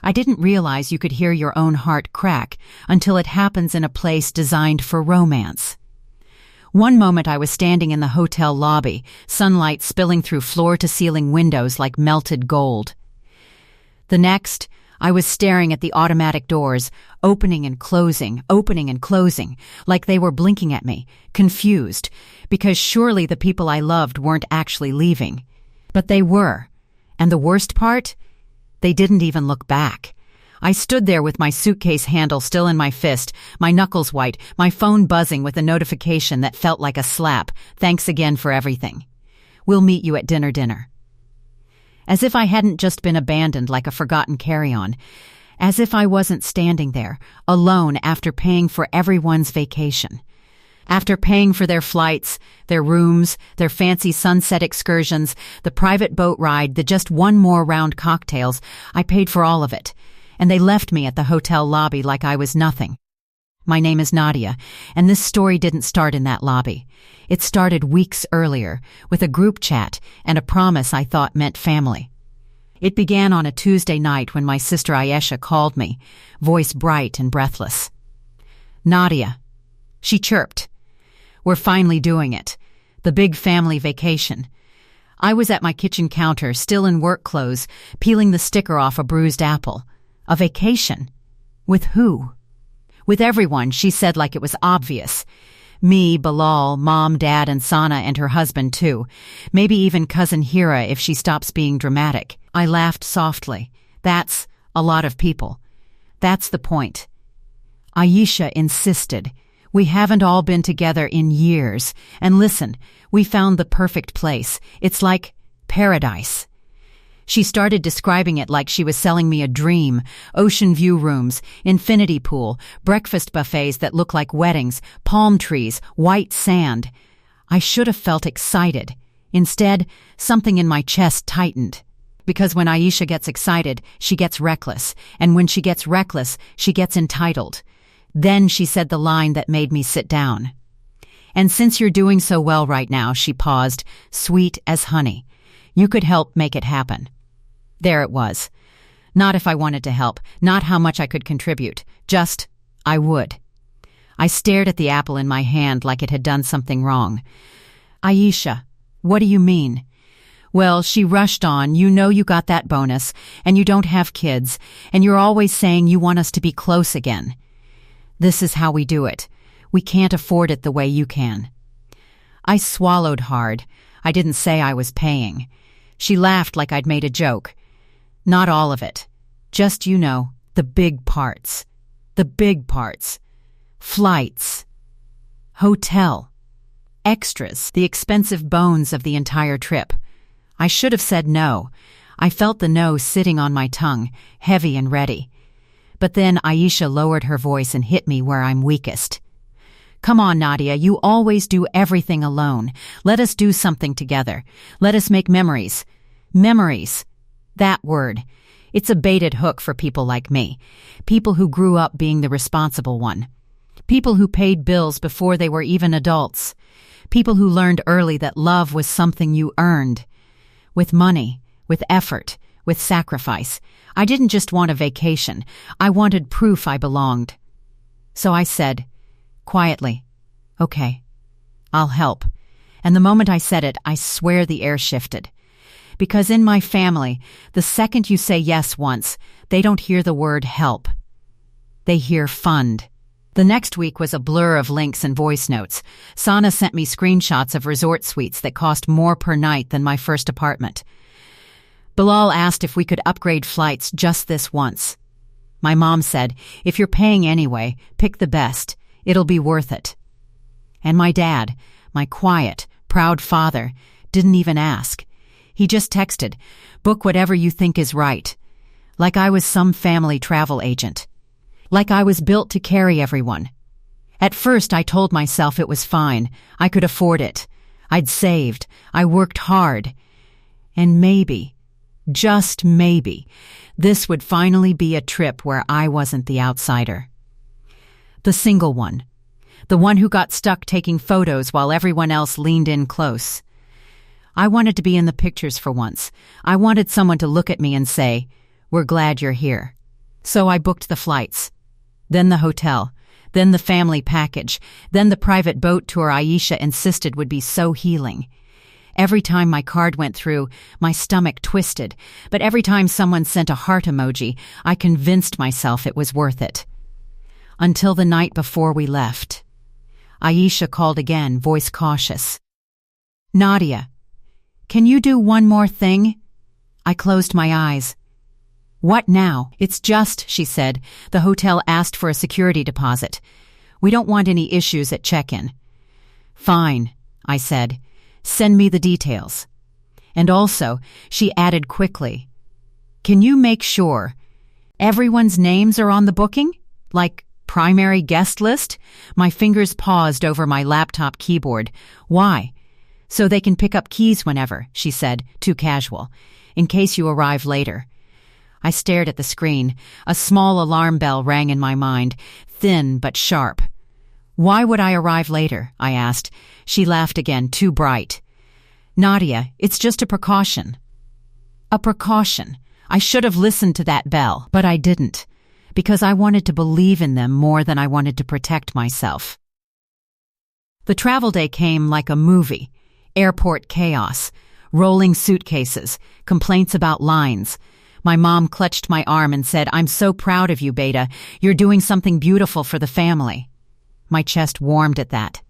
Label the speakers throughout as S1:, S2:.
S1: I didn't realize you could hear your own heart crack until it happens in a place designed for romance. One moment I was standing in the hotel lobby, sunlight spilling through floor-to-ceiling windows like melted gold. The next, I was staring at the automatic doors, opening and closing, like they were blinking at me, confused, because surely the people I loved weren't actually leaving. But they were. And the worst part? They didn't even look back. I stood there with my suitcase handle still in my fist, my knuckles white, my phone buzzing with a notification that felt like a slap. Thanks again for everything. We'll meet you at dinner. As if I hadn't just been abandoned like a forgotten carry-on. As if I wasn't standing there, alone after paying for everyone's vacation. After paying for their flights, their rooms, their fancy sunset excursions, the private boat ride, the just one more round cocktails, I paid for all of it. And they left me at the hotel lobby like I was nothing. My name is Nadia, and this story didn't start in that lobby. It started weeks earlier, with a group chat and a promise I thought meant family. It began on a Tuesday night when my sister Ayesha called me, voice bright and breathless. "Nadia," she chirped. "We're finally doing it. The big family vacation." I was at my kitchen counter, still in work clothes, peeling the sticker off a bruised apple. A vacation? With who? With everyone, she said like it was obvious. Me, Bilal, Mom, Dad, and Sana and her husband too. Maybe even cousin Hira if she stops being dramatic. I laughed softly. That's a lot of people. That's the point. Ayesha insisted. We haven't all been together in years. And listen, we found the perfect place. It's like paradise. She started describing it like she was selling me a dream. Ocean view rooms, infinity pool, breakfast buffets that look like weddings, palm trees, white sand. I should have felt excited. Instead, something in my chest tightened. Because when Ayesha gets excited, she gets reckless. And when she gets reckless, she gets entitled. Then she said the line that made me sit down. "And since you're doing so well right now," she paused, sweet as honey, "you could help make it happen." There it was. Not if I wanted to help, not how much I could contribute, just I would. I stared at the apple in my hand like it had done something wrong. "Ayesha, what do you mean?" "Well," she rushed on, "you know you got that bonus, and you don't have kids, and you're always saying you want us to be close again. This is how we do it. We can't afford it the way you can." I swallowed hard. I didn't say I was paying. She laughed like I'd made a joke. "Not all of it. Just, the big parts. The big parts. Flights. Hotel. Extras, the expensive bones of the entire trip." I should have said no. I felt the no sitting on my tongue, heavy and ready. But then Ayesha lowered her voice and hit me where I'm weakest. "Come on, Nadia, you always do everything alone. Let us do something together. Let us make memories." Memories. That word. It's a baited hook for people like me. People who grew up being the responsible one. People who paid bills before they were even adults. People who learned early that love was something you earned. With money, with effort, with sacrifice. I didn't just want a vacation. I wanted proof I belonged. So I said, quietly, "Okay, I'll help." And the moment I said it, I swear the air shifted. Because in my family, the second you say yes once, they don't hear the word help. They hear fund. The next week was a blur of links and voice notes. Sana sent me screenshots of resort suites that cost more per night than my first apartment. Bilal asked if we could upgrade flights just this once. My mom said, "If you're paying anyway, pick the best. It'll be worth it." And my dad, my quiet, proud father, didn't even ask. He just texted, "Book whatever you think is right." Like I was some family travel agent. Like I was built to carry everyone. At first I told myself it was fine. I could afford it. I'd saved. I worked hard. And maybe, just maybe, this would finally be a trip where I wasn't the outsider. The single one. The one who got stuck taking photos while everyone else leaned in close. I wanted to be in the pictures for once. I wanted someone to look at me and say, "We're glad you're here." So I booked the flights, then the hotel, then the family package, then the private boat tour Aisha insisted would be so healing. Every time my card went through, my stomach twisted, but every time someone sent a heart emoji, I convinced myself it was worth it. Until the night before we left. Aisha called again, voice cautious. "Nadia, can you do one more thing?" I closed my eyes. "What now?" "It's just," she said, "the hotel asked for a security deposit. We don't want any issues at check-in." "Fine," I said. "Send me the details." And also, she added quickly, "Can you make sure everyone's names are on the booking? Like primary guest list?" My fingers paused over my laptop keyboard. "Why?" "So they can pick up keys whenever," she said, too casual, "in case you arrive later." I stared at the screen. A small alarm bell rang in my mind, thin but sharp. "Why would I arrive later?" I asked. She laughed again, too bright. "Nadia, it's just a precaution." A precaution. I should have listened to that bell, but I didn't, because I wanted to believe in them more than I wanted to protect myself. The travel day came like a movie. Airport chaos, rolling suitcases, complaints about lines. My mom clutched my arm and said, "I'm so proud of you, Beta. You're doing something beautiful for the family." My chest warmed at that.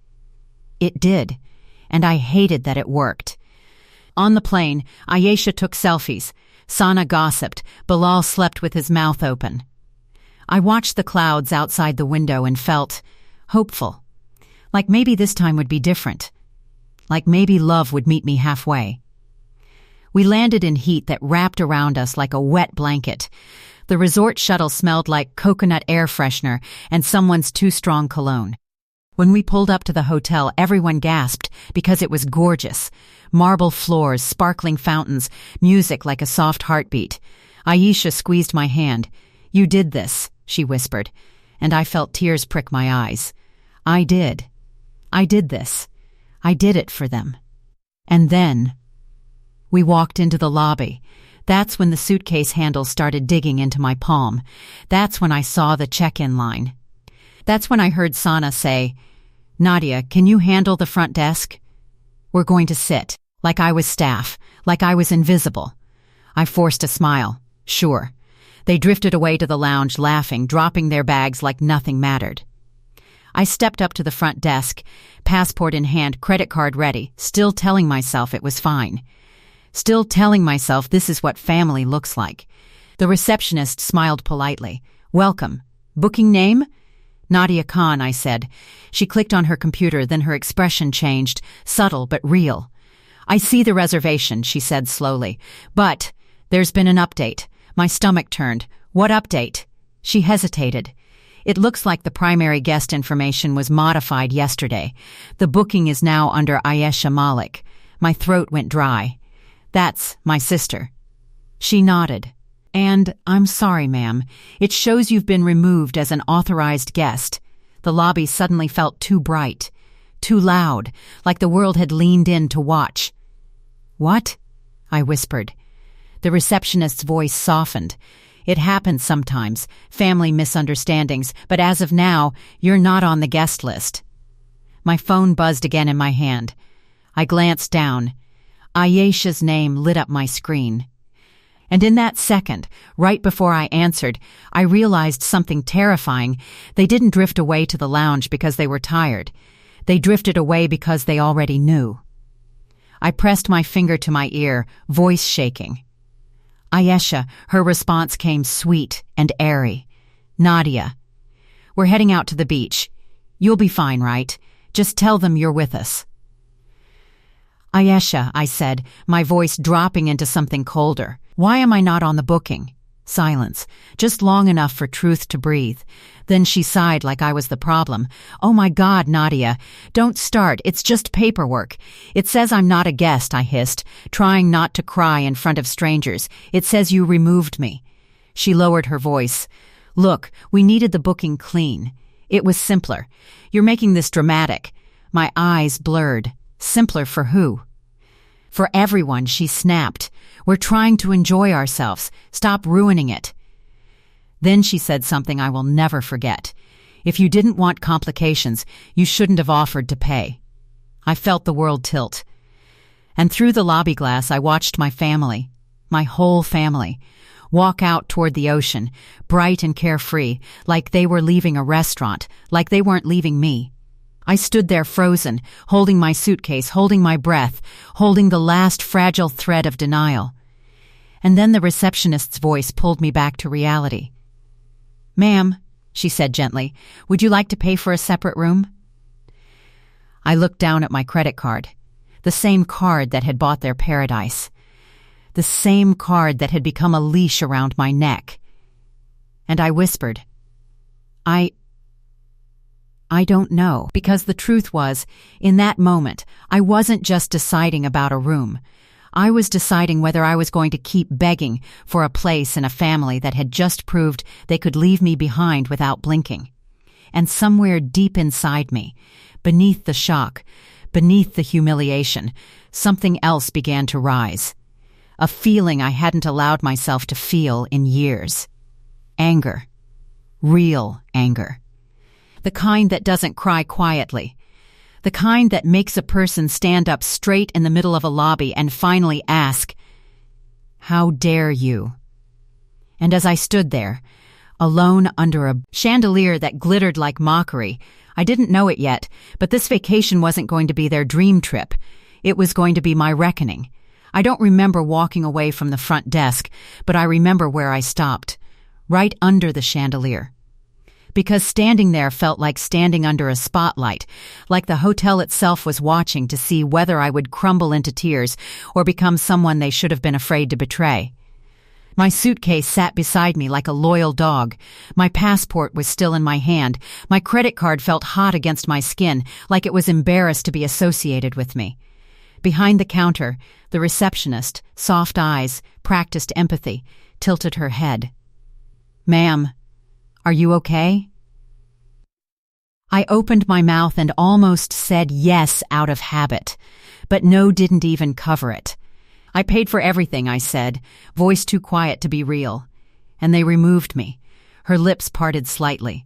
S1: It did, and I hated that it worked. On the plane, Ayesha took selfies. Sana gossiped. Bilal slept with his mouth open. I watched the clouds outside the window and felt hopeful. Like maybe this time would be different. Like maybe love would meet me halfway. We landed in heat that wrapped around us like a wet blanket. The resort shuttle smelled like coconut air freshener and someone's too strong cologne. When we pulled up to the hotel, everyone gasped because it was gorgeous. Marble floors, sparkling fountains, music like a soft heartbeat. Aisha squeezed my hand. "You did this," she whispered, and I felt tears prick my eyes. I did. I did this. I did it for them. And then we walked into the lobby. That's when the suitcase handle started digging into my palm. That's when I saw the check-in line. That's when I heard Sana say, "Nadia, can you handle the front desk? We're going to sit." Like I was staff, like I was invisible. I forced a smile. Sure. They drifted away to the lounge, laughing, dropping their bags like nothing mattered. I stepped up to the front desk, passport in hand, credit card ready, still telling myself it was fine. Still telling myself this is what family looks like. The receptionist smiled politely. "Welcome. Booking name?" "Nadia Khan," I said. She clicked on her computer, then her expression changed, subtle but real. "I see the reservation," she said slowly. "But there's been an update." My stomach turned. "What update?" She hesitated. "It looks like the primary guest information was modified yesterday. The booking is now under Ayesha Malik." My throat went dry. "That's my sister." She nodded. "And I'm sorry, ma'am. It shows you've been removed as an authorized guest." The lobby suddenly felt too bright, too loud, like the world had leaned in to watch. "What?" I whispered. The receptionist's voice softened. "It happens sometimes, family misunderstandings, but as of now, you're not on the guest list." My phone buzzed again in my hand. I glanced down. Ayesha's name lit up my screen. And in that second, right before I answered, I realized something terrifying. They didn't drift away to the lounge because they were tired. They drifted away because they already knew. I pressed my finger to my ear, voice shaking. "Ayesha," her response came sweet and airy. "Nadia, we're heading out to the beach. You'll be fine, right? Just tell them you're with us." "Ayesha," I said, my voice dropping into something colder. "Why am I not on the booking?" Silence, just long enough for truth to breathe. Then she sighed like I was the problem. "Oh my God, Nadia, don't start. It's just paperwork. It says I'm not a guest," I hissed, trying not to cry in front of strangers. "It says you removed me." She lowered her voice. "Look, we needed the booking clean. It was simpler. You're making this dramatic." My eyes blurred. Simpler for who? "For everyone," she snapped. "We're trying to enjoy ourselves. Stop ruining it." Then she said something I will never forget. If you didn't want complications, you shouldn't have offered to pay. I felt the world tilt. And through the lobby glass, I watched my family, my whole family, walk out toward the ocean, bright and carefree, like they were leaving a restaurant, like they weren't leaving me. I stood there frozen, holding my suitcase, holding my breath, holding the last fragile thread of denial. And then the receptionist's voice pulled me back to reality. "Ma'am," she said gently, "would you like to pay for a separate room?" I looked down at my credit card, the same card that had bought their paradise, the same card that had become a leash around my neck. And I whispered, I don't know, because the truth was, in that moment, I wasn't just deciding about a room. I was deciding whether I was going to keep begging for a place in a family that had just proved they could leave me behind without blinking. And somewhere deep inside me, beneath the shock, beneath the humiliation, something else began to rise. A feeling I hadn't allowed myself to feel in years. Anger. Real anger. The kind that doesn't cry quietly. The kind that makes a person stand up straight in the middle of a lobby and finally ask, "How dare you?" And as I stood there, alone under a chandelier that glittered like mockery, I didn't know it yet, but this vacation wasn't going to be their dream trip. It was going to be my reckoning. I don't remember walking away from the front desk, but I remember where I stopped, right under the chandelier. Because standing there felt like standing under a spotlight, like the hotel itself was watching to see whether I would crumble into tears or become someone they should have been afraid to betray. My suitcase sat beside me like a loyal dog. My passport was still in my hand. My credit card felt hot against my skin, like it was embarrassed to be associated with me. Behind the counter, the receptionist, soft eyes, practiced empathy, tilted her head. "Ma'am, are you okay?" I opened my mouth and almost said yes out of habit, but no didn't even cover it. "I paid for everything," I said, voice too quiet to be real. And they removed me. Her lips parted slightly.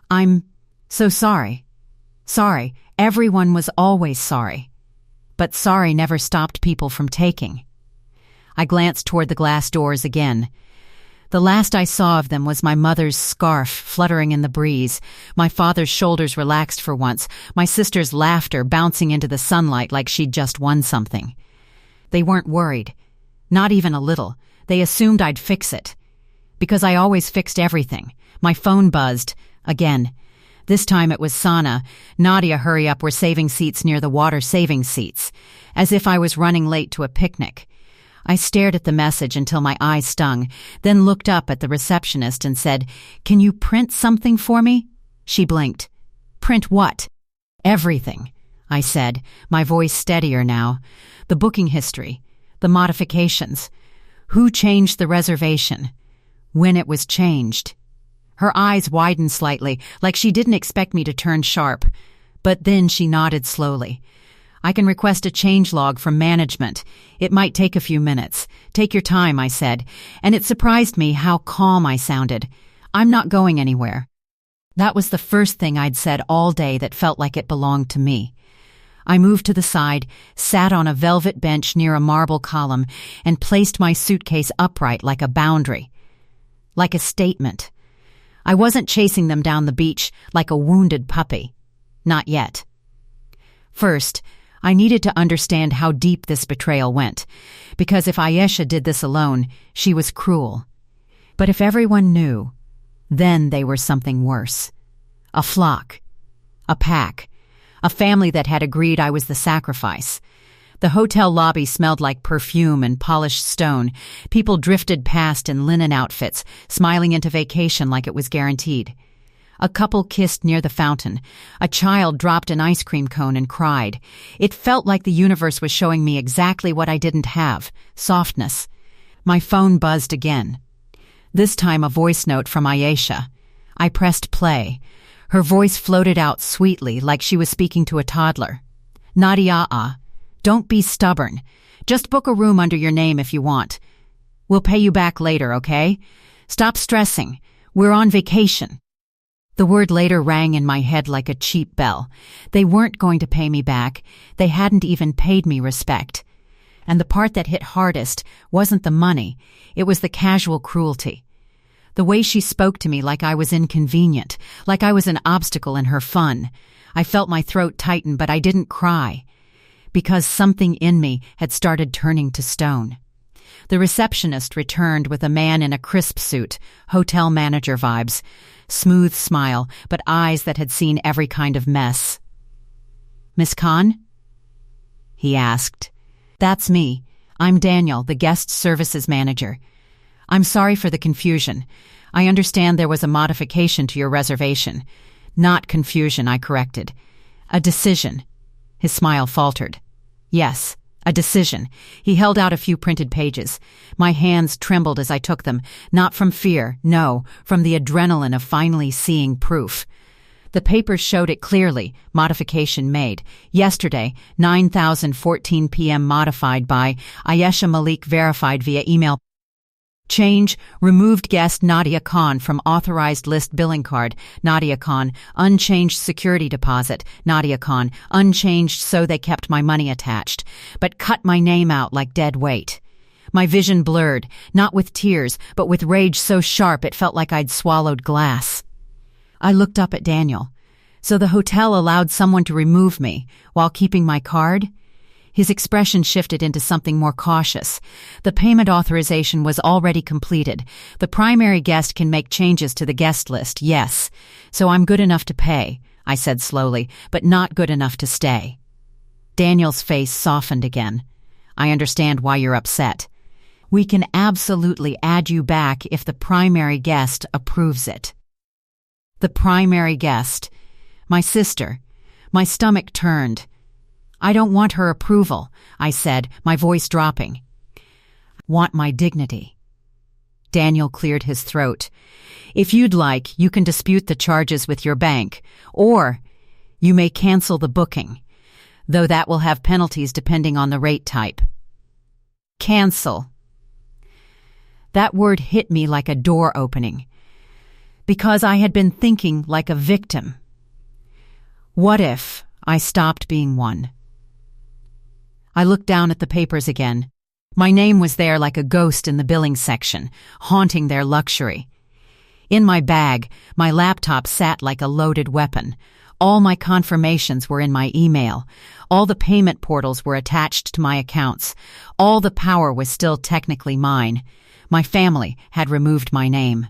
S1: "I'm so sorry. Sorry, everyone was always sorry." But sorry never stopped people from taking. I glanced toward the glass doors again. The last I saw of them was my mother's scarf fluttering in the breeze, my father's shoulders relaxed for once, my sister's laughter bouncing into the sunlight like she'd just won something. They weren't worried. Not even a little. They assumed I'd fix it. Because I always fixed everything. My phone buzzed. Again. This time it was Sana. "Nadia, hurry up, we're saving seats near the water, saving seats." As if I was running late to a picnic. I stared at the message until my eyes stung, then looked up at the receptionist and said, "Can you print something for me?" She blinked. "Print what?" "Everything," I said, my voice steadier now. "The booking history, the modifications, who changed the reservation, when it was changed." Her eyes widened slightly, like she didn't expect me to turn sharp. But then she nodded slowly. "I can request a change log from management. It might take a few minutes. Take your time," I said, and it surprised me how calm I sounded. "I'm not going anywhere." That was the first thing I'd said all day that felt like it belonged to me. I moved to the side, sat on a velvet bench near a marble column, and placed my suitcase upright like a boundary. Like a statement. I wasn't chasing them down the beach like a wounded puppy. Not yet. First, I needed to understand how deep this betrayal went, because if Ayesha did this alone, she was cruel. But if everyone knew, then they were something worse. A flock. A pack. A family that had agreed I was the sacrifice. The hotel lobby smelled like perfume and polished stone. People drifted past in linen outfits, smiling into vacation like it was guaranteed. A couple kissed near the fountain. A child dropped an ice cream cone and cried. It felt like the universe was showing me exactly what I didn't have: softness. My phone buzzed again. This time a voice note from Ayesha. I pressed play. Her voice floated out sweetly like she was speaking to a toddler. "Nadia, don't be stubborn. Just book a room under your name if you want. We'll pay you back later, okay? Stop stressing. We're on vacation. The word later rang in my head like a cheap bell. They weren't going to pay me back. They hadn't even paid me respect. And the part that hit hardest wasn't the money. It was the casual cruelty. The way she spoke to me like I was inconvenient, like I was an obstacle in her fun. I felt my throat tighten, but I didn't cry, because something in me had started turning to stone. The receptionist returned with a man in a crisp suit, hotel manager vibes, smooth smile, but eyes that had seen every kind of mess. "Miss Khan?" he asked. "That's me. I'm Daniel, the guest services manager. I'm sorry for the confusion. I understand there was a modification to your reservation." "Not confusion," I corrected. "A decision." His smile faltered. "Yes, a decision." He held out a few printed pages. My hands trembled as I took them, not from fear, no, from the adrenaline of finally seeing proof. The papers showed it clearly. Modification made. Yesterday, 9:14 p.m. modified by Ayesha Malik, verified via email. Change: removed guest Nadia Khan from authorized list billing card, Nadia Khan. Unchanged security deposit, Nadia Khan. Unchanged, so they kept my money attached, but cut my name out like dead weight. My vision blurred, not with tears, but with rage so sharp it felt like I'd swallowed glass. I looked up at Daniel. So the hotel allowed someone to remove me while keeping my card? His expression shifted into something more cautious. The payment authorization was already completed. The primary guest can make changes to the guest list, yes. So I'm good enough to pay, I said slowly, but not good enough to stay. Daniel's face softened again. "I understand why you're upset. We can absolutely add you back if the primary guest approves it." The primary guest. My sister. My stomach turned. "I don't want her approval," I said, my voice dropping. "Want my dignity." Daniel cleared his throat. "If you'd like, you can dispute the charges with your bank, or you may cancel the booking, though that will have penalties depending on the rate type." Cancel. That word hit me like a door opening, because I had been thinking like a victim. What if I stopped being one? I looked down at the papers again. My name was there like a ghost in the billing section, haunting their luxury. In my bag, my laptop sat like a loaded weapon. All my confirmations were in my email. All the payment portals were attached to my accounts. All the power was still technically mine. My family had removed my name.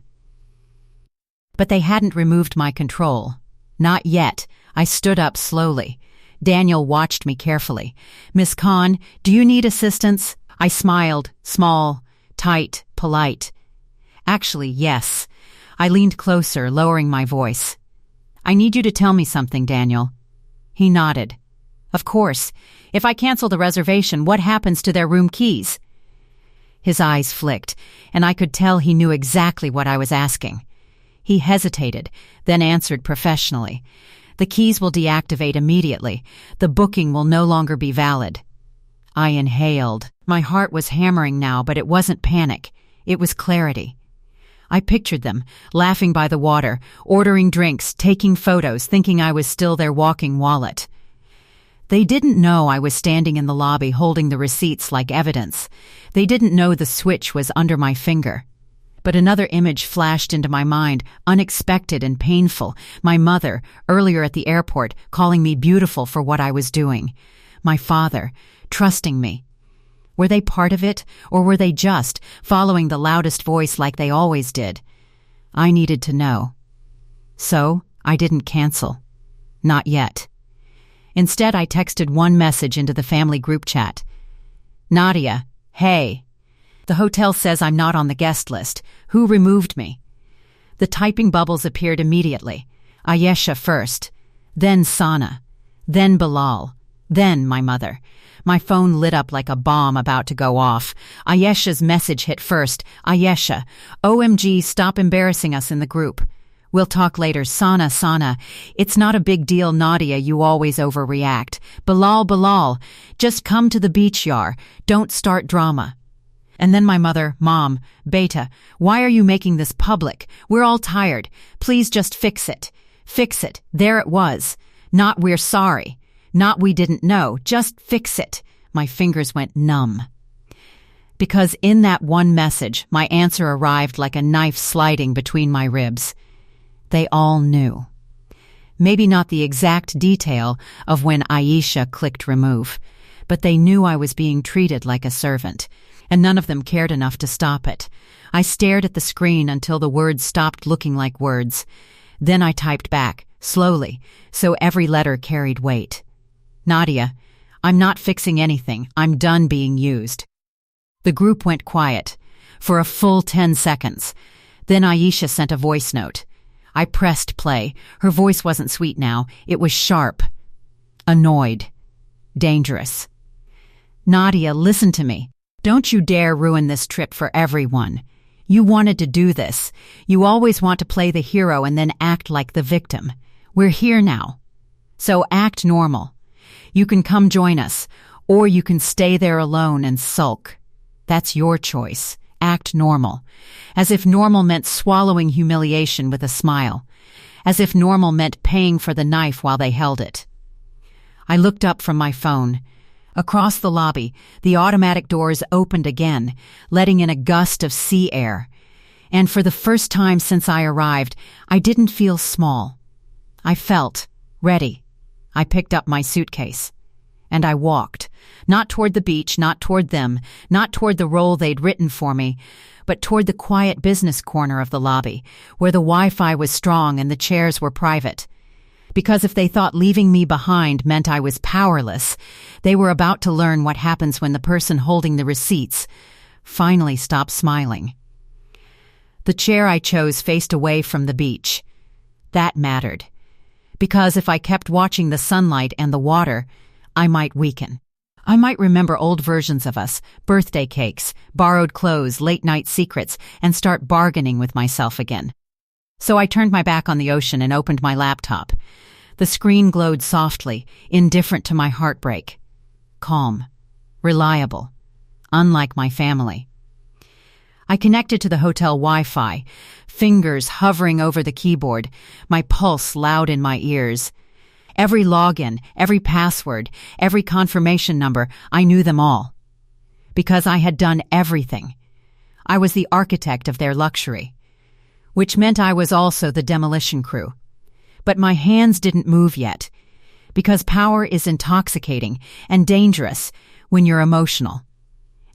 S1: But they hadn't removed my control. Not yet. I stood up slowly. Daniel watched me carefully. "Miss Khan, do you need assistance?" I smiled, small, tight, polite. "Actually, yes." I leaned closer, lowering my voice. "I need you to tell me something, Daniel." He nodded. "Of course. If I cancel the reservation, what happens to their room keys?" His eyes flicked, and I could tell he knew exactly what I was asking. He hesitated, then answered professionally. "The keys will deactivate immediately. The booking will no longer be valid." I inhaled. My heart was hammering now, but it wasn't panic. It was clarity. I pictured them, laughing by the water, ordering drinks, taking photos, thinking I was still their walking wallet. They didn't know I was standing in the lobby holding the receipts like evidence. They didn't know the switch was under my finger. But another image flashed into my mind, unexpected and painful. My mother, earlier at the airport, calling me beautiful for what I was doing. My father, trusting me. Were they part of it, or were they just following the loudest voice like they always did? I needed to know. So, I didn't cancel. Not yet. Instead, I texted one message into the family group chat. "Nadia, hey. The hotel says I'm not on the guest list. Who removed me?" The typing bubbles appeared immediately. Ayesha first, then Sana, then Bilal, then my mother. My phone lit up like a bomb about to go off. Ayesha's message hit first. "Ayesha, OMG, stop embarrassing us in the group. We'll talk later. Sana, it's not a big deal, Nadia, you always overreact. Bilal, just come to the beach, yar. Don't start drama." And then my mother, Mom, Beta, why are you making this public? We're all tired. Please just fix it. Fix it. There it was. Not we're sorry. Not we didn't know. Just fix it. My fingers went numb. Because in that one message, my answer arrived like a knife sliding between my ribs. They all knew. Maybe not the exact detail of when Aisha clicked remove, but they knew I was being treated like a servant, and none of them cared enough to stop it. I stared at the screen until the words stopped looking like words. Then I typed back, slowly, so every letter carried weight. Nadia, I'm not fixing anything. I'm done being used. The group went quiet for a full 10 seconds. Then Aisha sent a voice note. I pressed play. Her voice wasn't sweet now. It was sharp, annoyed, dangerous. Nadia, listen to me. Don't you dare ruin this trip for everyone. You wanted to do this. You always want to play the hero and then act like the victim. We're here now. So act normal. You can come join us, or you can stay there alone and sulk. That's your choice. Act normal. As if normal meant swallowing humiliation with a smile. As if normal meant paying for the knife while they held it. I looked up from my phone. Across the lobby, the automatic doors opened again, letting in a gust of sea air. And for the first time since I arrived, I didn't feel small. I felt ready. I picked up my suitcase. And I walked, not toward the beach, not toward them, not toward the role they'd written for me, but toward the quiet business corner of the lobby, where the Wi-Fi was strong and the chairs were private. Because if they thought leaving me behind meant I was powerless, they were about to learn what happens when the person holding the receipts finally stops smiling. The chair I chose faced away from the beach. That mattered. Because if I kept watching the sunlight and the water, I might weaken. I might remember old versions of us, birthday cakes, borrowed clothes, late-night secrets, and start bargaining with myself again. So I turned my back on the ocean and opened my laptop. The screen glowed softly, indifferent to my heartbreak. Calm. Reliable. Unlike my family. I connected to the hotel Wi-Fi, fingers hovering over the keyboard, my pulse loud in my ears. Every login, every password, every confirmation number, I knew them all. Because I had done everything. I was the architect of their luxury. Which meant I was also the demolition crew. But my hands didn't move yet. Because power is intoxicating and dangerous when you're emotional.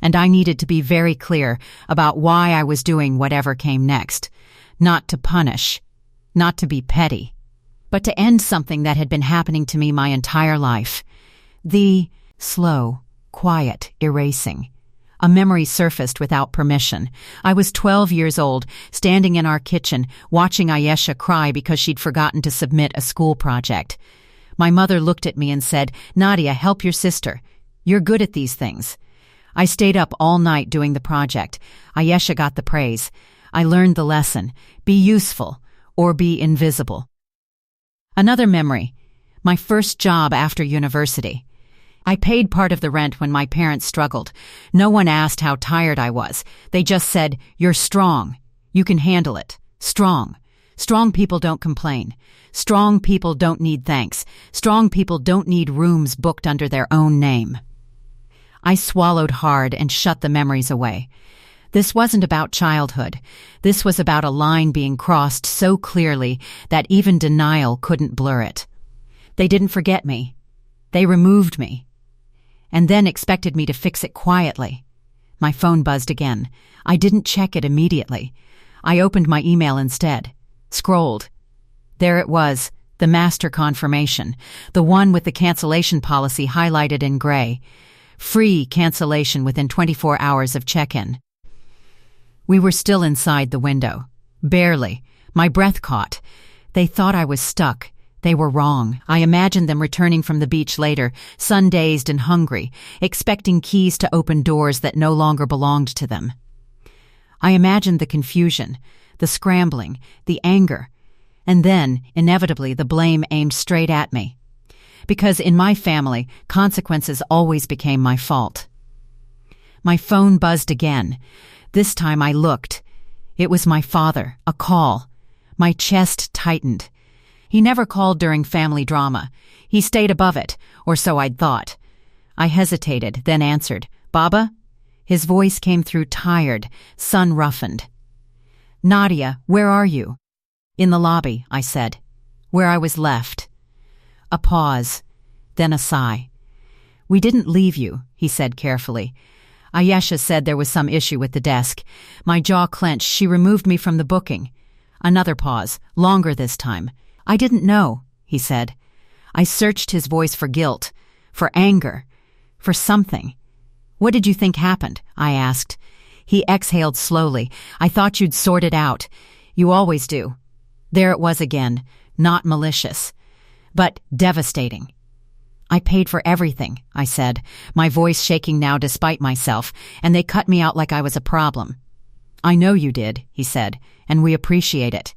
S1: And I needed to be very clear about why I was doing whatever came next. Not to punish. Not to be petty. But to end something that had been happening to me my entire life. The slow, quiet erasing. A memory surfaced without permission. I was 12 years old, standing in our kitchen, watching Ayesha cry because she'd forgotten to submit a school project. My mother looked at me and said, "Nadia, help your sister. You're good at these things." I stayed up all night doing the project. Ayesha got the praise. I learned the lesson. Be useful, or be invisible. Another memory. My first job after university. I paid part of the rent when my parents struggled. No one asked how tired I was. They just said, "You're strong. You can handle it. Strong. Strong people don't complain. Strong people don't need thanks. Strong people don't need rooms booked under their own name." I swallowed hard and shut the memories away. This wasn't about childhood. This was about a line being crossed so clearly that even denial couldn't blur it. They didn't forget me. They removed me. And then expected me to fix it quietly. My phone buzzed again. I didn't check it immediately. I opened my email instead. Scrolled. There it was, the master confirmation, the one with the cancellation policy highlighted in gray. Free cancellation within 24 hours of check-in. We were still inside the window. Barely. My breath caught. They thought I was stuck. They were wrong. I imagined them returning from the beach later, sun-dazed and hungry, expecting keys to open doors that no longer belonged to them. I imagined the confusion, the scrambling, the anger, and then, inevitably, the blame aimed straight at me. Because in my family, consequences always became my fault. My phone buzzed again. This time I looked. It was my father, a call. My chest tightened. He never called during family drama. He stayed above it, or so I'd thought. I hesitated, then answered. "Baba?" His voice came through tired, sun-roughened. "Nadia, where are you?" "In the lobby," I said. "Where I was left." A pause, then a sigh. "We didn't leave you," he said carefully. "Ayesha said there was some issue with the desk." My jaw clenched. "She removed me from the booking." Another pause, longer this time. "I didn't know," he said. I searched his voice for guilt, for anger, for something. "What did you think happened?" I asked. He exhaled slowly. "I thought you'd sort it out. You always do." There it was again, not malicious, but devastating. "I paid for everything," I said, my voice shaking now despite myself, "and they cut me out like I was a problem." "I know you did," he said, "and we appreciate it."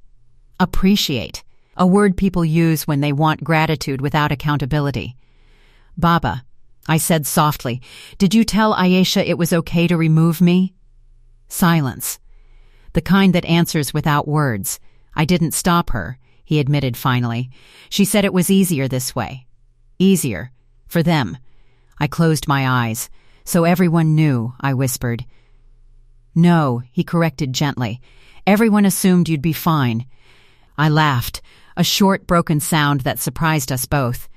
S1: Appreciate, a word people use when they want gratitude without accountability. "Baba," I said softly, "did you tell Ayesha it was okay to remove me?" Silence. The kind that answers without words. "I didn't stop her," he admitted finally. "She said it was easier this way." Easier. For them. I closed my eyes. "So everyone knew," I whispered. "No," he corrected gently. "Everyone assumed you'd be fine." I laughed, a short, broken sound that surprised us both.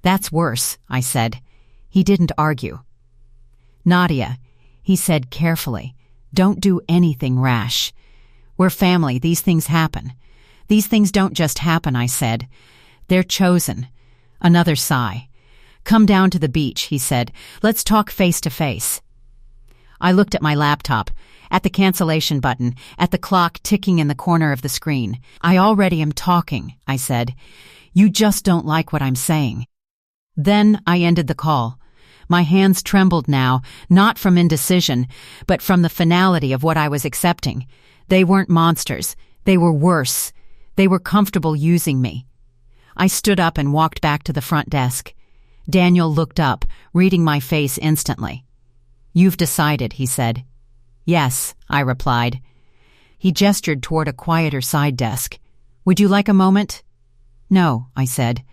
S1: "That's worse," I said. He didn't argue. "Nadia," he said carefully, "don't do anything rash. We're family, these things happen." "These things don't just happen," I said. "They're chosen." Another sigh. "Come down to the beach," he said. "Let's talk face to face." I looked at my laptop, at the cancellation button, at the clock ticking in the corner of the screen. "I already am talking," I said. "You just don't like what I'm saying." Then I ended the call. My hands trembled now, not from indecision, but from the finality of what I was accepting. They weren't monsters. They were worse. They were comfortable using me. I stood up and walked back to the front desk. Daniel looked up, reading my face instantly. "You've decided," he said. "Yes," I replied. He gestured toward a quieter side desk. "Would you like a moment?" "No," I said.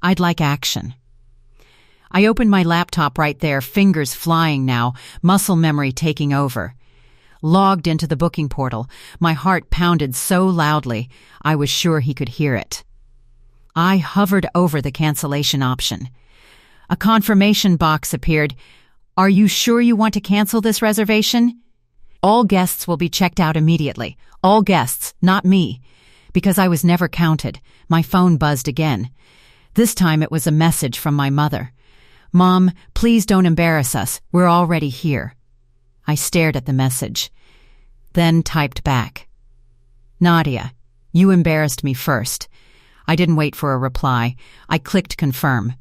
S1: "I'd like action." I opened my laptop right there, fingers flying now, muscle memory taking over. Logged into the booking portal, my heart pounded so loudly I was sure he could hear it. I hovered over the cancellation option. A confirmation box appeared. "Are you sure you want to cancel this reservation?" "All guests will be checked out immediately. All guests, not me." Because I was never counted, my phone buzzed again. This time it was a message from my mother. "Mom, please don't embarrass us. We're already here." I stared at the message, then typed back. "Nadia, you embarrassed me first." I didn't wait for a reply. I clicked confirm.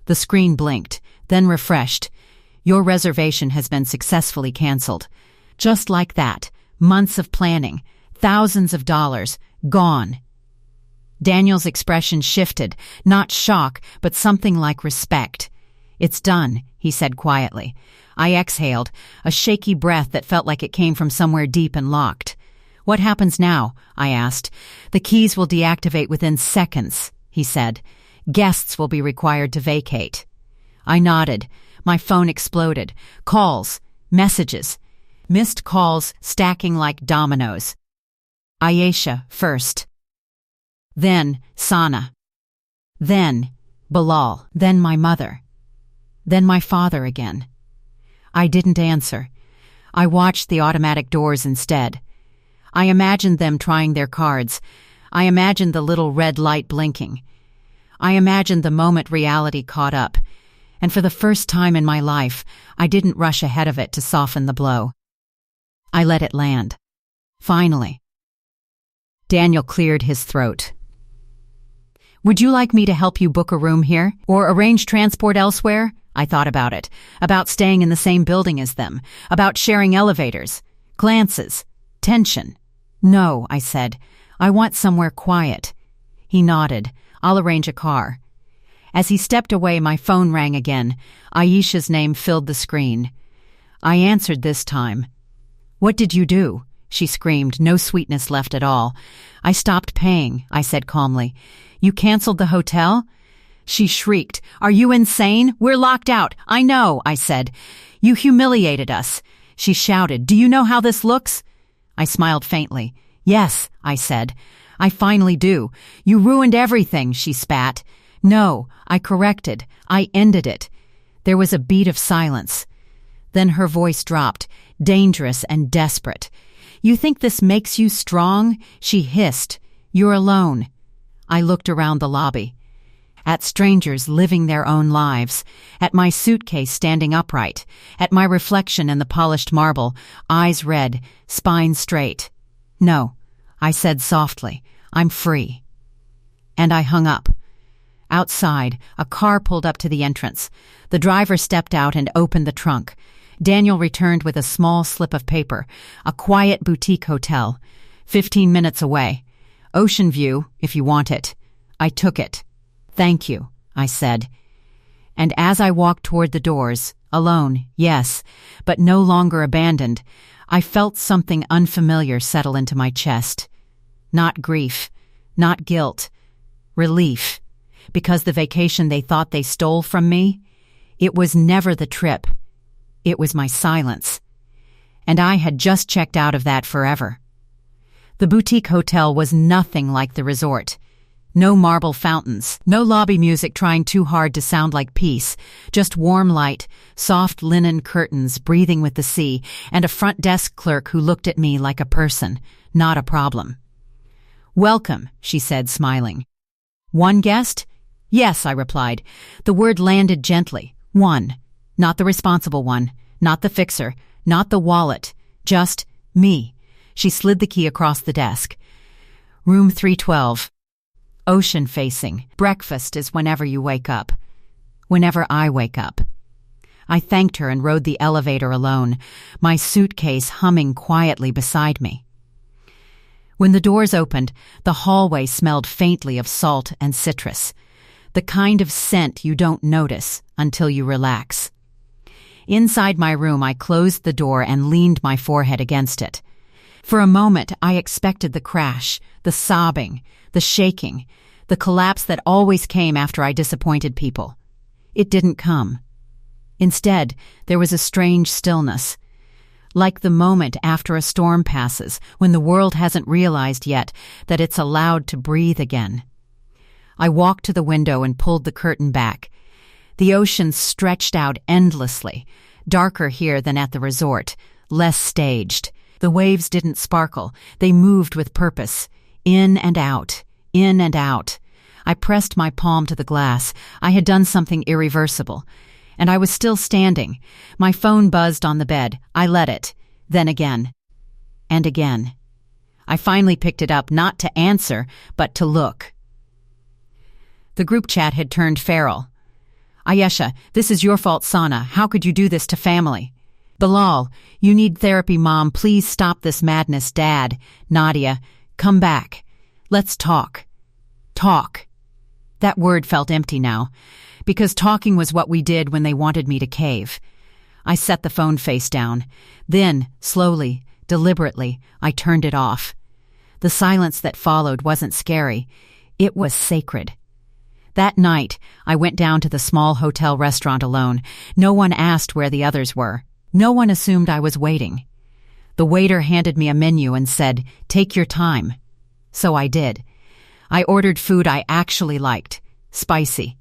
S1: The screen blinked, then refreshed. "Your reservation has been successfully canceled." Just like that, months of planning, thousands of dollars, gone. Daniel's expression shifted, not shock, but something like respect. "It's done," he said quietly. I exhaled, a shaky breath that felt like it came from somewhere deep and locked. "What happens now?" I asked. "The keys will deactivate within seconds," he said. "Guests will be required to vacate." I nodded. My phone exploded. Calls, messages, missed calls stacking like dominoes. Ayesha first. Then Sana. Then Bilal. Then my mother. Then my father again. I didn't answer. I watched the automatic doors instead. I imagined them trying their cards. I imagined the little red light blinking. I imagined the moment reality caught up. And for the first time in my life, I didn't rush ahead of it to soften the blow. I let it land. Finally. Daniel cleared his throat. "Would you like me to help you book a room here? Or arrange transport elsewhere?" I thought about it. About staying in the same building as them. About sharing elevators. Glances. Tension. "No," I said. "I want somewhere quiet." He nodded. "I'll arrange a car." As he stepped away, my phone rang again. Ayesha's name filled the screen. I answered this time. "What did you do?" she screamed, no sweetness left at all. "I stopped paying," I said calmly. "You canceled the hotel?" She shrieked. "Are you insane? We're locked out." "I know," I said. "You humiliated us." She shouted. "Do you know how this looks?" I smiled faintly. "Yes," I said. "I finally do. You ruined everything," she spat. "No," I corrected. "I ended it." There was a beat of silence. Then her voice dropped, dangerous and desperate. "You think this makes you strong?" she hissed. "You're alone." I looked around the lobby. At strangers living their own lives, at my suitcase standing upright, at my reflection in the polished marble, eyes red, spine straight. "No," I said softly, "I'm free." And I hung up. Outside, a car pulled up to the entrance. The driver stepped out and opened the trunk. Daniel returned with a small slip of paper. "A quiet boutique hotel. 15 minutes away. Ocean view, if you want it." I took it. "Thank you," I said. And as I walked toward the doors, alone, yes, but no longer abandoned, I felt something unfamiliar settle into my chest. Not grief, not guilt, relief. Because the vacation they thought they stole from me, it was never the trip. It was my silence. And I had just checked out of that forever. The boutique hotel was nothing like the resort. No marble fountains, no lobby music trying too hard to sound like peace, just warm light, soft linen curtains breathing with the sea, and a front desk clerk who looked at me like a person, not a problem. "Welcome," she said, smiling. "One guest?" "Yes," I replied. The word landed gently. One. Not the responsible one, not the fixer, not the wallet, just me. She slid the key across the desk. "Room 312. Ocean facing. Breakfast is whenever you wake up. Whenever I wake up." I thanked her and rode the elevator alone, my suitcase humming quietly beside me. When the doors opened, the hallway smelled faintly of salt and citrus, the kind of scent you don't notice until you relax. Inside my room, I closed the door and leaned my forehead against it. For a moment, I expected the crash, the sobbing, the shaking, the collapse that always came after I disappointed people. It didn't come. Instead, there was a strange stillness, like the moment after a storm passes, when the world hasn't realized yet that it's allowed to breathe again. I walked to the window and pulled the curtain back. The ocean stretched out endlessly, darker here than at the resort, less staged. The waves didn't sparkle, they moved with purpose, in and out, in and out. I pressed my palm to the glass. I had done something irreversible. And I was still standing. My phone buzzed on the bed. I let it. Then again. And again. I finally picked it up, not to answer, but to look. The group chat had turned feral. "Ayesha, this is your fault, Sana. How could you do this to family?" "Bilal, you need therapy, Mom. Please stop this madness, Dad. Nadia, come back. Let's talk." Talk. That word felt empty now, because talking was what we did when they wanted me to cave. I set the phone face down. Then, slowly, deliberately, I turned it off. The silence that followed wasn't scary. It was sacred. That night, I went down to the small hotel restaurant alone. No one asked where the others were. No one assumed I was waiting. The waiter handed me a menu and said, "Take your time." So I did. I ordered food I actually liked. Spicy.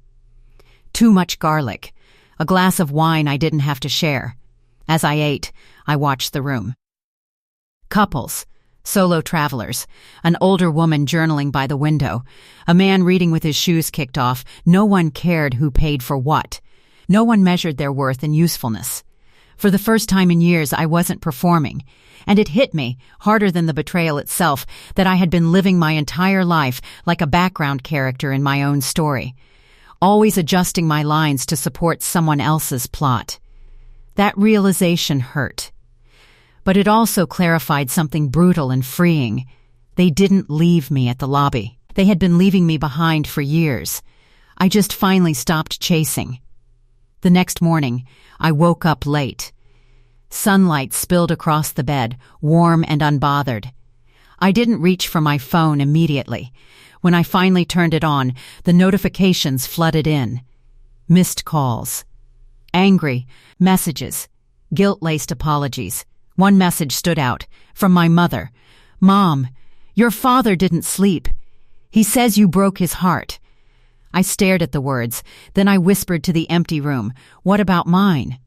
S1: Too much garlic. A glass of wine I didn't have to share. As I ate, I watched the room. Couples. Solo travelers, an older woman journaling by the window, a man reading with his shoes kicked off. No one cared who paid for what. No one measured their worth and usefulness. For the first time in years, I wasn't performing, and it hit me, harder than the betrayal itself, that I had been living my entire life like a background character in my own story, always adjusting my lines to support someone else's plot. That realization hurt. But it also clarified something brutal and freeing. They didn't leave me at the lobby. They had been leaving me behind for years. I just finally stopped chasing. The next morning, I woke up late. Sunlight spilled across the bed, warm and unbothered. I didn't reach for my phone immediately. When I finally turned it on, the notifications flooded in. Missed calls. Angry messages. Guilt-laced apologies. One message stood out, from my mother. "Mom, your father didn't sleep. He says you broke his heart." I stared at the words, then I whispered to the empty room, "What about mine?"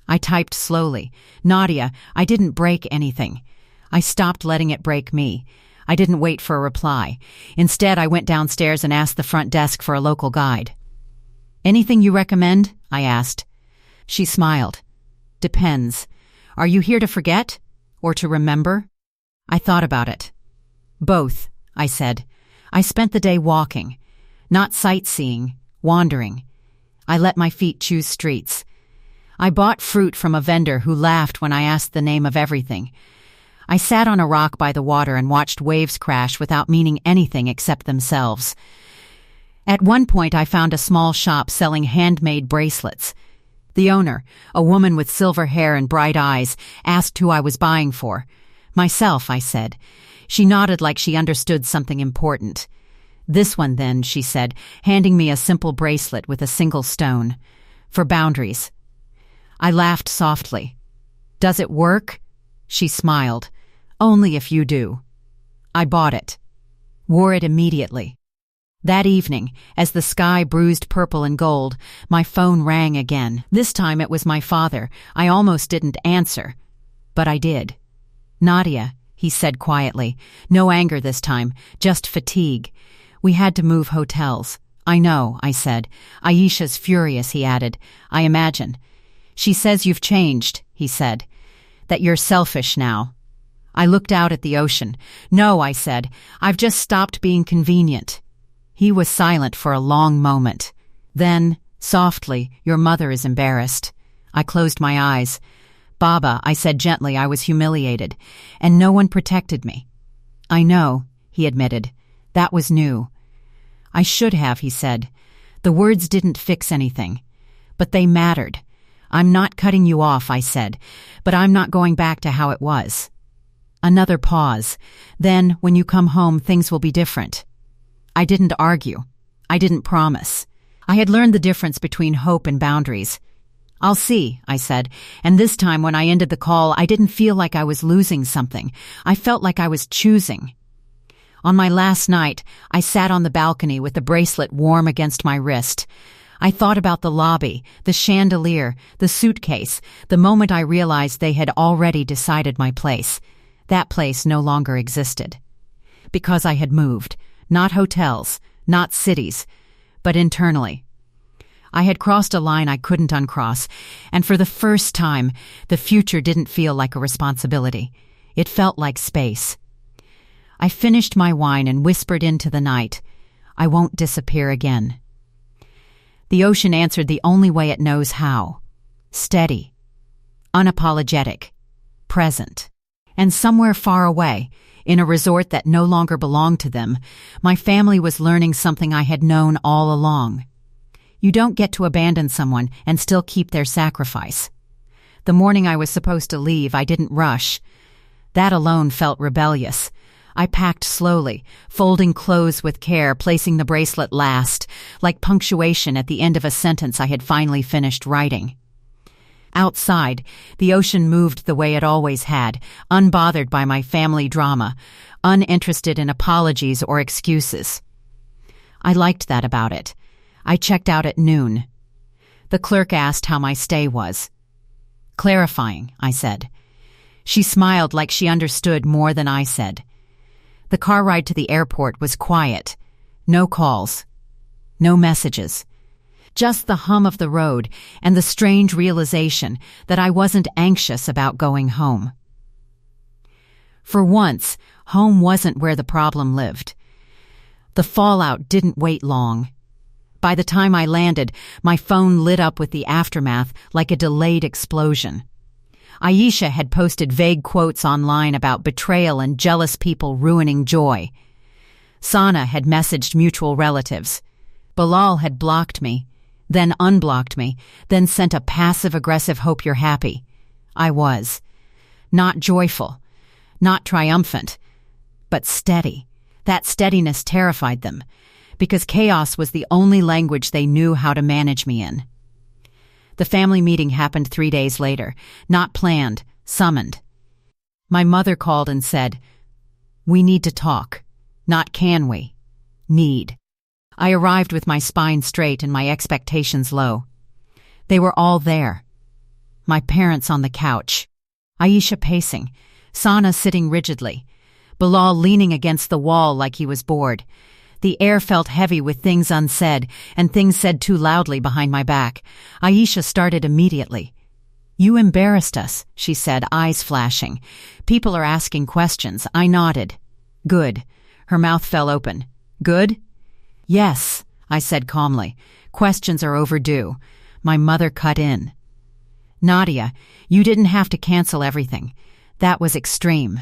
S1: I typed slowly, "Nadia, I didn't break anything." I stopped letting it break me. I didn't wait for a reply. Instead, I went downstairs and asked the front desk for a local guide. "Anything you recommend?" I asked. She smiled. "Depends. Are you here to forget or to remember?" I thought about it. "Both," I said. I spent the day walking, not sightseeing, wandering. I let my feet choose streets. I bought fruit from a vendor who laughed when I asked the name of everything. I sat on a rock by the water and watched waves crash without meaning anything except themselves. At one point, I found a small shop selling handmade bracelets. The owner, a woman with silver hair and bright eyes, asked who I was buying for. "Myself," I said. She nodded like she understood something important. "This one then," she said, handing me a simple bracelet with a single stone. "For boundaries." I laughed softly. "Does it work?" She smiled. "Only if you do." I bought it. Wore it immediately. That evening, as the sky bruised purple and gold, my phone rang again. This time it was my father. I almost didn't answer, but I did. "Nadia," he said quietly. "No anger this time, just fatigue. We had to move hotels." "I know," I said. "Aisha's furious," he added. "I imagine." "She says you've changed," he said. "That you're selfish now." I looked out at the ocean. "No," I said. "I've just stopped being convenient." He was silent for a long moment. Then, softly, "Your mother is embarrassed." I closed my eyes. "Baba," I said gently, "I was humiliated, and no one protected me." "I know," he admitted. "That was new." "I should have," he said. The words didn't fix anything, but they mattered. "I'm not cutting you off," I said, "but I'm not going back to how it was." Another pause. "Then, when you come home, things will be different." I didn't argue. I didn't promise. I had learned the difference between hope and boundaries. "I'll see," I said, and this time when I ended the call, I didn't feel like I was losing something. I felt like I was choosing. On my last night, I sat on the balcony with the bracelet warm against my wrist. I thought about the lobby, the chandelier, the suitcase, the moment I realized they had already decided my place. That place no longer existed. Because I had moved. Not hotels, not cities, but internally. I had crossed a line I couldn't uncross, and for the first time, the future didn't feel like a responsibility. It felt like space. I finished my wine and whispered into the night, "I won't disappear again." The ocean answered the only way it knows how. Steady. Unapologetic. Present. And somewhere far away, in a resort that no longer belonged to them, my family was learning something I had known all along. You don't get to abandon someone and still keep their sacrifice. The morning I was supposed to leave, I didn't rush. That alone felt rebellious. I packed slowly, folding clothes with care, placing the bracelet last, like punctuation at the end of a sentence I had finally finished writing. Outside, the ocean moved the way it always had, unbothered by my family drama, uninterested in apologies or excuses. I liked that about it. I checked out at noon. The clerk asked how my stay was. "Clarifying," I said. She smiled like she understood more than I said. The car ride to the airport was quiet. No calls. No messages. Just the hum of the road and the strange realization that I wasn't anxious about going home. For once, home wasn't where the problem lived. The fallout didn't wait long. By the time I landed, my phone lit up with the aftermath like a delayed explosion. Aisha had posted vague quotes online about betrayal and jealous people ruining joy. Sana had messaged mutual relatives. Bilal had blocked me, then unblocked me, then sent a passive-aggressive "hope you're happy." I was. Not joyful, not triumphant, but steady. That steadiness terrified them, because chaos was the only language they knew how to manage me in. The family meeting happened 3 days later, not planned, summoned. My mother called and said, "We need to talk. Not can we. Need." I arrived with my spine straight and my expectations low. They were all there. My parents on the couch, Aisha pacing, Sana sitting rigidly, Bilal leaning against the wall like he was bored. The air felt heavy with things unsaid and things said too loudly behind my back. Aisha started immediately. "You embarrassed us," she said, eyes flashing. "People are asking questions." I nodded. "Good." Her mouth fell open. "Good?" "Yes," I said calmly. "Questions are overdue." My mother cut in. "Nadia, you didn't have to cancel everything. That was extreme."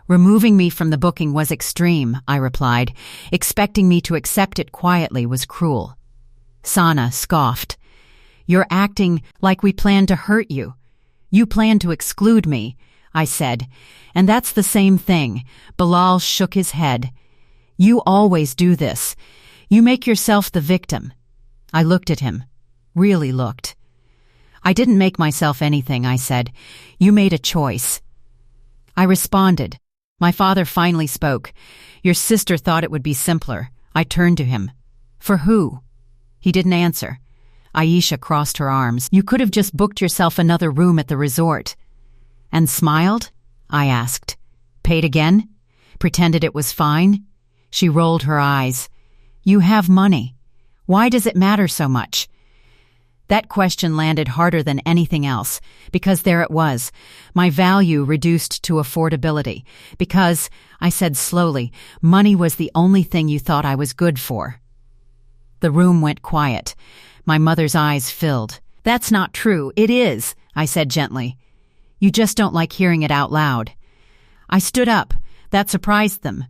S1: "Removing me from the booking was extreme," I replied. "Expecting me to accept it quietly was cruel." Sana scoffed. "You're acting like we planned to hurt you. You planned to exclude me," I said. "And that's the same thing." Bilal shook his head. "You always do this. You make yourself the victim." I looked at him. Really looked. "I didn't make myself anything," I said. "You made a choice." I responded. My father finally spoke. "Your sister thought it would be simpler." I turned to him. "For who?" He didn't answer. Aisha crossed her arms. "You could have just booked yourself another room at the resort." "And smiled?" I asked. "Paid again? Pretended it was fine?" She rolled her eyes. "You have money. Why does it matter so much?" That question landed harder than anything else, because there it was, my value reduced to affordability, because, I said slowly, money was the only thing you thought I was good for. The room went quiet. My mother's eyes filled. "That's not true. It is," I said gently. "You just don't like hearing it out loud." I stood up. That surprised them.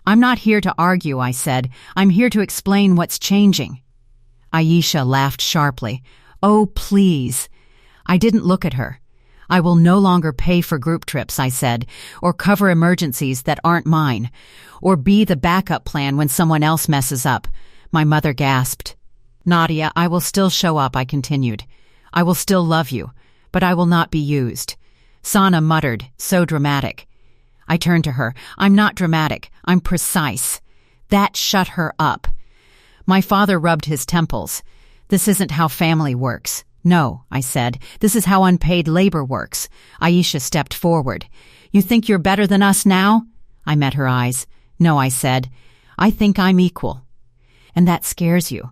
S1: "I'm not here to argue," I said. "I'm here to explain what's changing." Aisha laughed sharply. "Oh, please." I didn't look at her. "I will no longer pay for group trips," I said, "or cover emergencies that aren't mine, or be the backup plan when someone else messes up." My mother gasped. "Nadia, I will still show up," I continued. "I will still love you, but I will not be used." Sana muttered, "So dramatic." I turned to her. "I'm not dramatic. I'm precise." That shut her up. My father rubbed his temples. "This isn't how family works." "No," I said. "This is how unpaid labor works." Aisha stepped forward. "You think you're better than us now?" I met her eyes. "No," I said. "I think I'm equal." "And that scares you."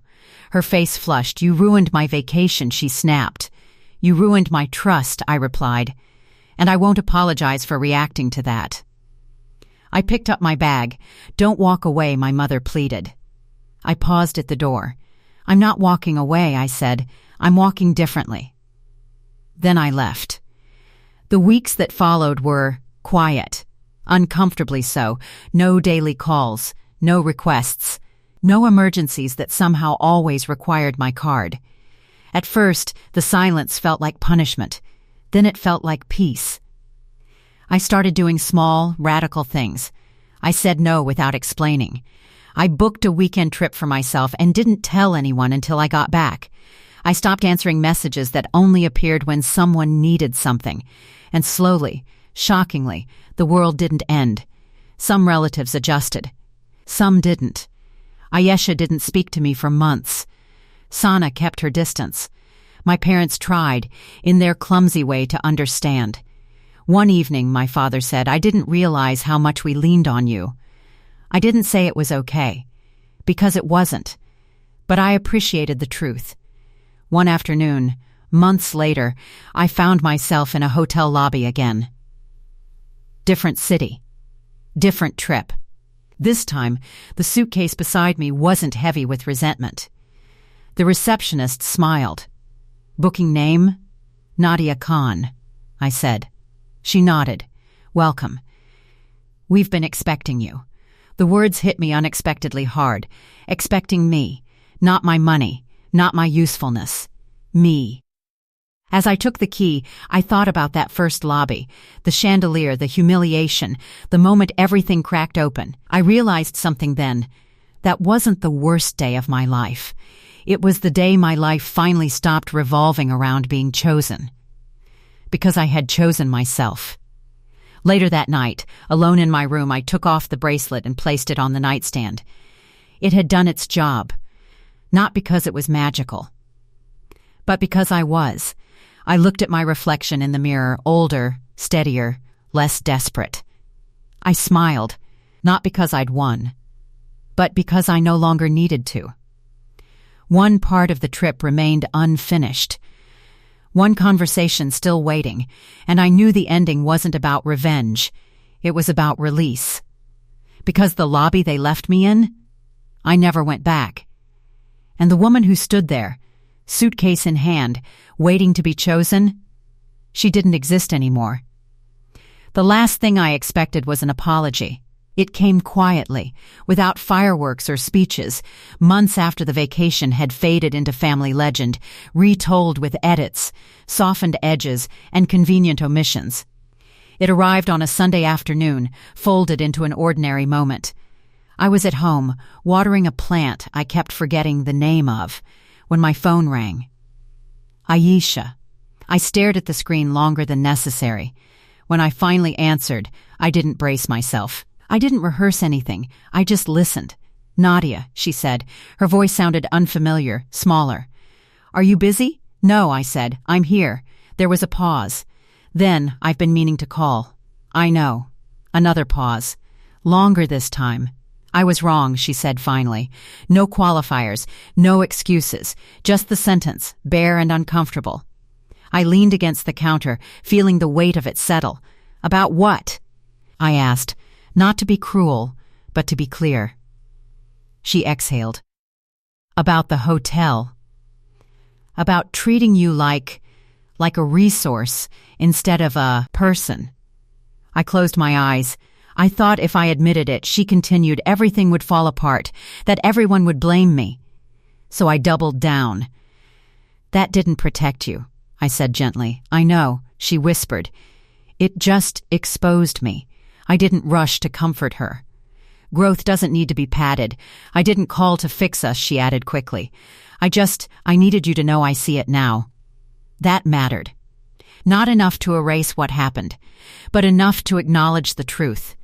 S1: Her face flushed. "You ruined my vacation," she snapped. "You ruined my trust," I replied. "And I won't apologize for reacting to that." I picked up my bag. "Don't walk away," my mother pleaded. I paused at the door. "I'm not walking away," I said. "I'm walking differently." Then I left. The weeks that followed were quiet, uncomfortably so. No daily calls, no requests, no emergencies that somehow always required my card. At first, the silence felt like punishment. Then it felt like peace. I started doing small, radical things. I said no without explaining. I booked a weekend trip for myself and didn't tell anyone until I got back. I stopped answering messages that only appeared when someone needed something. And slowly, shockingly, the world didn't end. Some relatives adjusted. Some didn't. Ayesha didn't speak to me for months. Sana kept her distance. My parents tried, in their clumsy way, to understand. One evening, my father said, "I didn't realize how much we leaned on you." I didn't say it was okay, because it wasn't. But I appreciated the truth. One afternoon, months later, I found myself in a hotel lobby again. Different city. Different trip. This time, the suitcase beside me wasn't heavy with resentment. The receptionist smiled. "Booking name?" "Nadia Khan," I said. She nodded. "Welcome. We've been expecting you." The words hit me unexpectedly hard. Expecting me. Not my money. Not my usefulness. Me. As I took the key, I thought about that first lobby, the chandelier, the humiliation, the moment everything cracked open. I realized something then. That wasn't the worst day of my life. It was the day my life finally stopped revolving around being chosen. Because I had chosen myself. Later that night, alone in my room, I took off the bracelet and placed it on the nightstand. It had done its job. Not because it was magical, but because I was. I looked at my reflection in the mirror, older, steadier, less desperate. I smiled, not because I'd won, but because I no longer needed to. One part of the trip remained unfinished. One conversation still waiting, and I knew the ending wasn't about revenge. It was about release. Because the lobby they left me in, I never went back. And the woman who stood there, suitcase in hand, waiting to be chosen, she didn't exist anymore. The last thing I expected was an apology. It came quietly, without fireworks or speeches, months after the vacation had faded into family legend, retold with edits, softened edges, and convenient omissions. It arrived on a Sunday afternoon, folded into an ordinary moment. I was at home, watering a plant I kept forgetting the name of, when my phone rang. Aisha. I stared at the screen longer than necessary. When I finally answered, I didn't brace myself. I didn't rehearse anything. I just listened. Nadia, she said. Her voice sounded unfamiliar, smaller. Are you busy? No, I said. I'm here. There was a pause. Then, I've been meaning to call. I know. Another pause. Longer this time. I was wrong, she said finally. No qualifiers, no excuses, just the sentence, bare and uncomfortable. I leaned against the counter, feeling the weight of it settle. About what? I asked, not to be cruel, but to be clear. She exhaled. About the hotel. About treating you like a resource instead of a person. I closed my eyes. I thought if I admitted it, she continued, everything would fall apart, that everyone would blame me. So I doubled down. That didn't protect you, I said gently. I know, she whispered. It just exposed me. I didn't rush to comfort her. Growth doesn't need to be padded. I didn't call to fix us, she added quickly. I needed you to know I see it now. That mattered. Not enough to erase what happened, but enough to acknowledge the truth.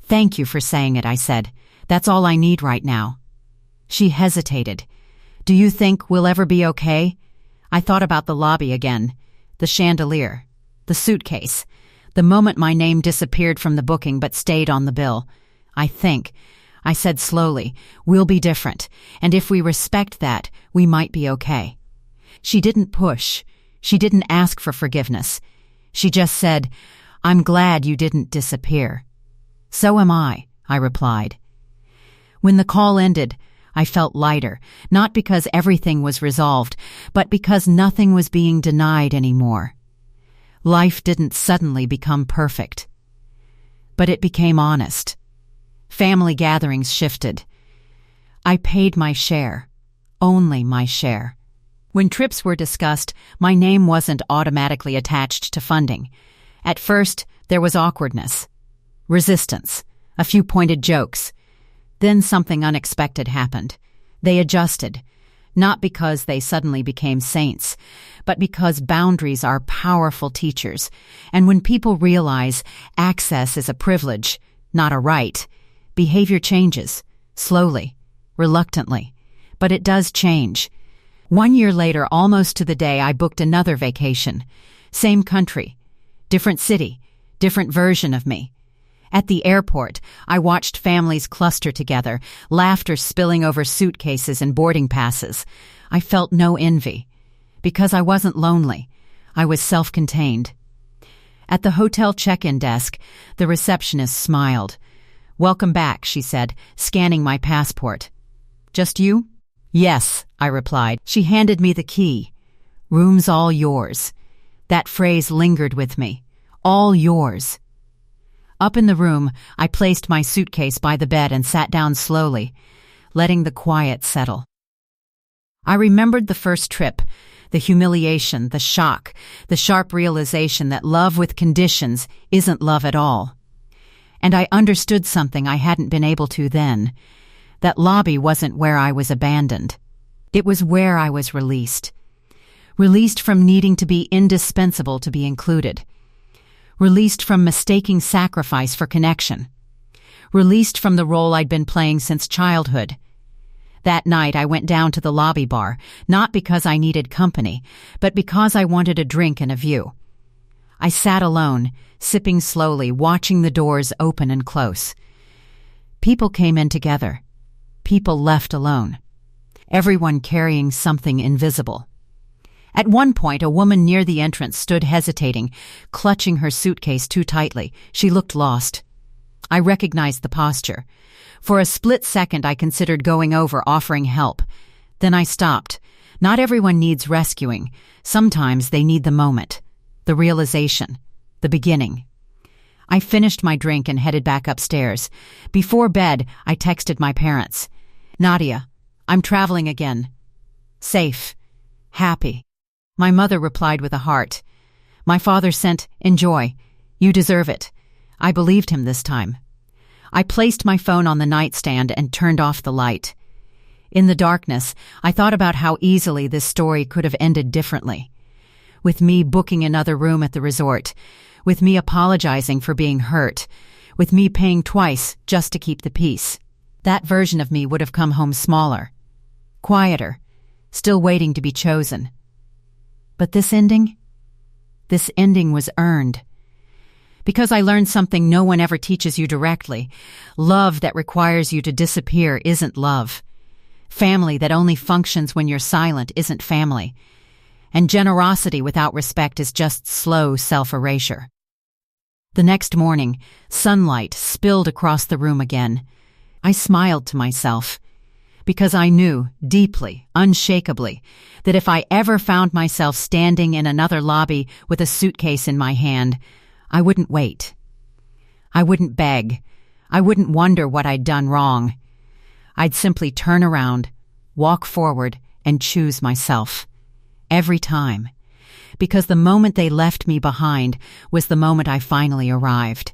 S1: Thank you for saying it, I said. That's all I need right now. She hesitated. Do you think we'll ever be okay? I thought about the lobby again, the chandelier, the suitcase, the moment my name disappeared from the booking but stayed on the bill. I said slowly, we'll be different, and if we respect that, we might be okay. She didn't push. She didn't ask for forgiveness. She just said, I'm glad you didn't disappear. So am I replied. When the call ended, I felt lighter, not because everything was resolved, but because nothing was being denied anymore. Life didn't suddenly become perfect, but it became honest. Family gatherings shifted. I paid my share, only my share. When trips were discussed, my name wasn't automatically attached to funding. At first, there was awkwardness. Resistance, a few pointed jokes. Then something unexpected happened. They adjusted, not because they suddenly became saints, but because boundaries are powerful teachers, and when people realize access is a privilege, not a right, behavior changes, slowly, reluctantly, but it does change. 1 year later, almost to the day, I booked another vacation. Same country, different city, different version of me. At the airport, I watched families cluster together, laughter spilling over suitcases and boarding passes. I felt no envy. Because I wasn't lonely. I was self-contained. At the hotel check-in desk, the receptionist smiled. Welcome back, she said, scanning my passport. Just you? Yes, I replied. She handed me the key. Room's all yours. That phrase lingered with me. All yours. Up in the room, I placed my suitcase by the bed and sat down slowly, letting the quiet settle. I remembered the first trip, the humiliation, the shock, the sharp realization that love with conditions isn't love at all. And I understood something I hadn't been able to then. That lobby wasn't where I was abandoned. It was where I was released. Released from needing to be indispensable to be included. Released from mistaking sacrifice for connection. Released from the role I'd been playing since childhood. That night I went down to the lobby bar, not because I needed company, but because I wanted a drink and a view. I sat alone, sipping slowly, watching the doors open and close. People came in together. People left alone. Everyone carrying something invisible. At one point, a woman near the entrance stood hesitating, clutching her suitcase too tightly. She looked lost. I recognized the posture. For a split second, I considered going over, offering help. Then I stopped. Not everyone needs rescuing. Sometimes they need the moment, the realization, the beginning. I finished my drink and headed back upstairs. Before bed, I texted my parents. "Nadia, I'm traveling again. Safe. Happy." My mother replied with a heart. My father sent, "Enjoy. You deserve it." I believed him this time. I placed my phone on the nightstand and turned off the light. In the darkness, I thought about how easily this story could have ended differently. With me booking another room at the resort, with me apologizing for being hurt, with me paying twice just to keep the peace. That version of me would have come home smaller, quieter, still waiting to be chosen. But this ending was earned. Because I learned something no one ever teaches you directly. Love that requires you to disappear isn't love. Family that only functions when you're silent isn't family. And generosity without respect is just slow self-erasure. The next morning, sunlight spilled across the room again. I smiled to myself, because I knew, deeply, unshakably, that if I ever found myself standing in another lobby with a suitcase in my hand, I wouldn't wait. I wouldn't beg. I wouldn't wonder what I'd done wrong. I'd simply turn around, walk forward, and choose myself. Every time. Because the moment they left me behind was the moment I finally arrived.